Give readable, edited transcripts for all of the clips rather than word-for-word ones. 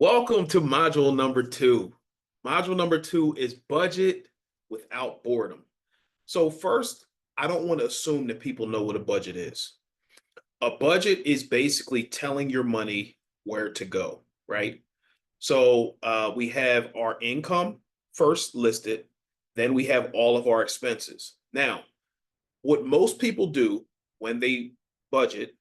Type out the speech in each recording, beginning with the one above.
Welcome to module number two. Module number two is budget without boredom. So first, I don't want to assume that people know what a budget is. A budget is basically telling your money where to go, right? So we have our income first listed, then we have all of our expenses. Now, what most people do when they budget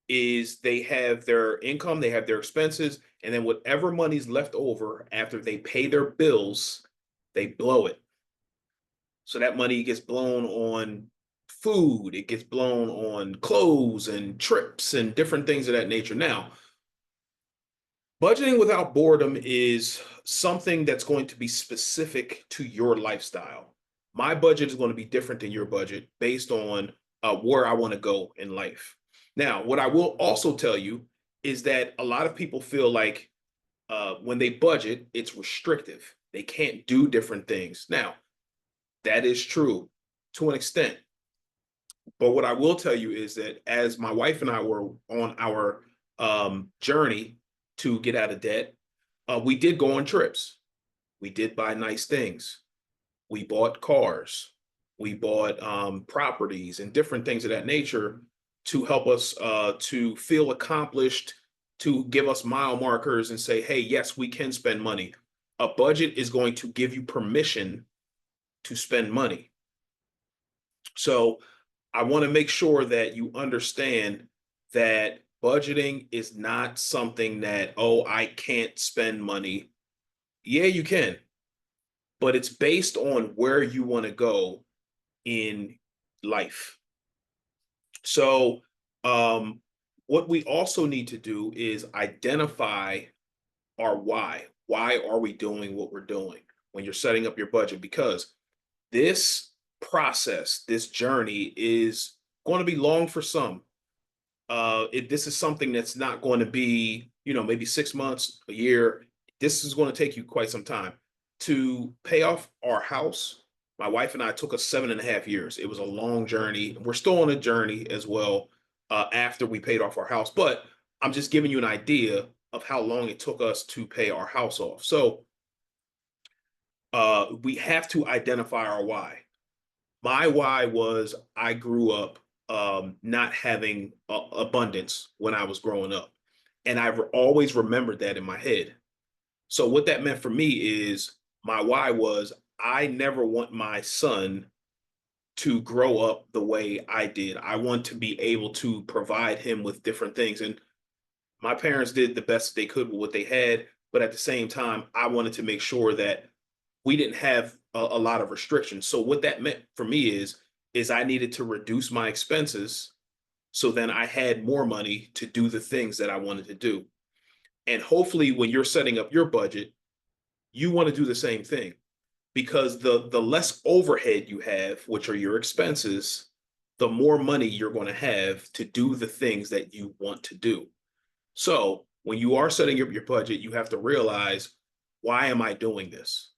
is they have their income, they have their expenses, and then whatever money's left over after they pay their bills, they blow it. So that money gets blown on food, it gets blown on clothes and trips and different things of that nature. Now, budgeting without boredom is something that's going to be specific to your lifestyle. My budget is going to be different than your budget based on where I want to go in life. Now, what I will also tell you is that a lot of people feel like when they budget, it's restrictive. They can't do different things. Now, that is true to an extent. But what I will tell you is that as my wife and I were on our journey to get out of debt, we did go on trips. We did buy nice things. We bought cars. We bought properties and different things of that nature to help us to feel accomplished, to give us mile markers and say, hey, yes, we can spend money. A budget is going to give you permission to spend money. So I want to make sure that you understand that budgeting is not something that, oh, I can't spend money. Yeah, you can, but it's based on where you want to go in life. So, what we also need to do is identify our why. Why are we doing what we're doing when you're setting up your budget? Because this process, this journey is going to be long for some. This is something that's not going to be, maybe 6 months, a year. This is going to take you quite some time to pay off our house. My wife and I took us 7.5 years. It was a long journey. We're still on a journey as well after we paid off our house. But I'm just giving you an idea of how long it took us to pay our house off. So we have to identify our why. My why was I grew up not having abundance when I was growing up. And I've always remembered that in my head. So what that meant for me is my why was I never want my son to grow up the way I did. I want to be able to provide him with different things. And my parents did the best they could with what they had. But at the same time, I wanted to make sure that we didn't have a lot of restrictions. So what that meant for me is I needed to reduce my expenses so then I had more money to do the things that I wanted to do. And hopefully when you're setting up your budget, you want to do the same thing because the less overhead you have, which are your expenses, the more money you're going to have to do the things that you want to do. So when you are setting up your budget, you have to realize, why am I doing this?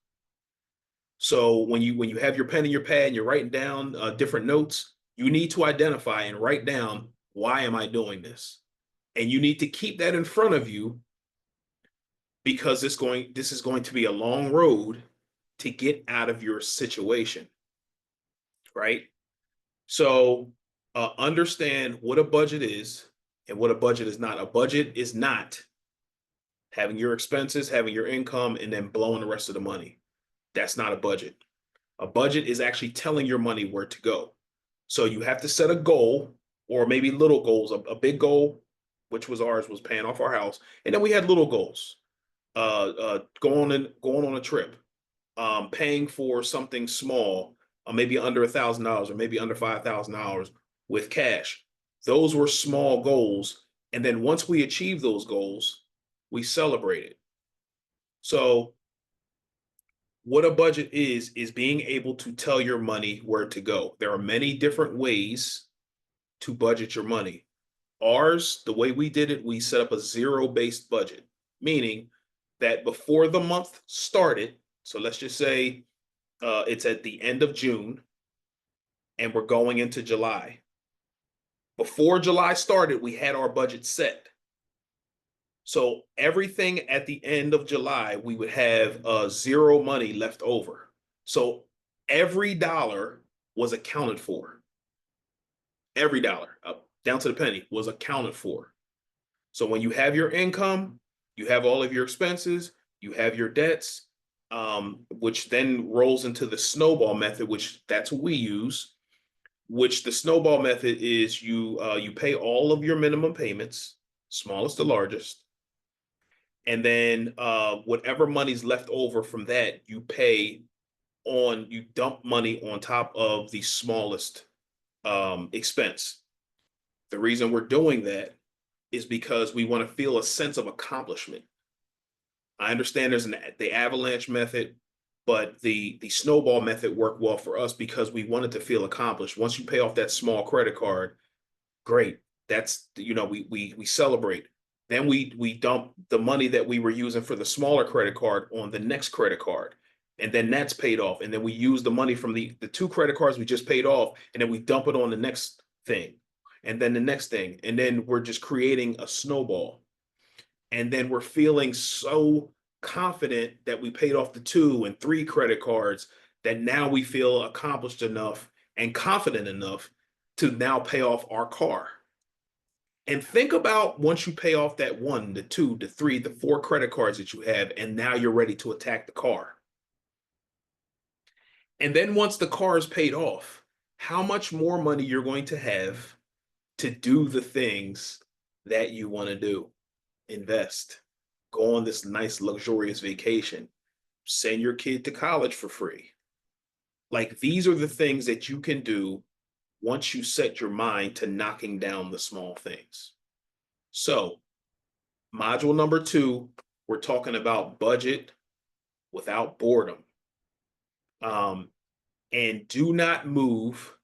So when you have your pen and your pad and you're writing down different notes, you need to identify and write down, why am I doing this? And you need to keep that in front of you because this is going to be a long road to get out of your situation, right? So understand what a budget is and what a budget is not. A budget is not having your expenses, having your income, and then blowing the rest of the money. That's not a budget. A budget is actually telling your money where to go. So you have to set a goal or maybe little goals. A big goal, which was ours, was paying off our house. And then we had little goals, going on a trip, paying for something small, maybe under $1,000 or maybe under $5,000 with cash. Those were small goals. And then once we achieved those goals, we celebrated. So what a budget is being able to tell your money where to go. There are many different ways to budget your money. Ours, the way we did it, we set up a zero-based budget, meaning that before the month started, so let's just say it's at the end of June and we're going into July. Before July started, we had our budget set. So everything at the end of July, we would have zero money left over. So every dollar was accounted for. Every dollar, down to the penny, was accounted for. So when you have your income, you have all of your expenses, you have your debts, which then rolls into the snowball method, which that's what we use. Which the snowball method is you pay all of your minimum payments, smallest to largest, and then whatever money's left over from that, you dump money on top of the smallest expense. The reason we're doing that is because we want to feel a sense of accomplishment. I understand there's the avalanche method, but the snowball method worked well for us because we wanted to feel accomplished. Once you pay off that small credit card, great. That's we celebrate. Then we dump the money that we were using for the smaller credit card on the next credit card. And then that's paid off. And then we use the money from the two credit cards we just paid off, and then we dump it on the next thing. And then the next thing. And then we're just creating a snowball. And then we're feeling so confident that we paid off the two and three credit cards that now we feel accomplished enough and confident enough to now pay off our car. And think about once you pay off that one, the two, the three, the four credit cards that you have, and now you're ready to attack the car. And then once the car is paid off, how much more money you're going to have to do the things that you want to do. Invest, go on this nice luxurious vacation, send your kid to college for free. Like these are the things that you can do once you set your mind to knocking down the small things. So, module number 2, we're talking about budget without boredom. And do not move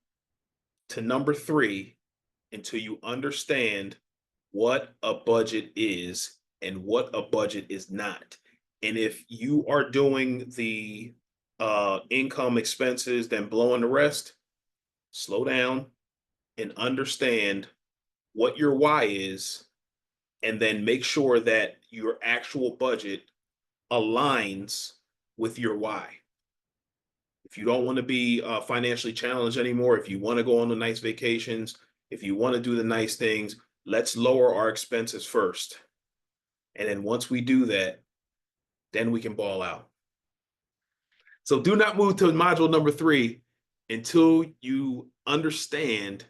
to number 3 until you understand what a budget is and what a budget is not. And if you are doing the income expenses, then blowing the rest, slow down and understand what your why is, and then make sure that your actual budget aligns with your why. If you don't want to be financially challenged anymore, if you want to go on the nice vacations, if you want to do the nice things, let's lower our expenses first. And then once we do that, then we can ball out. So do not move to module number 3 until you understand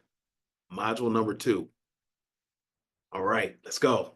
module number 2. All right, let's go.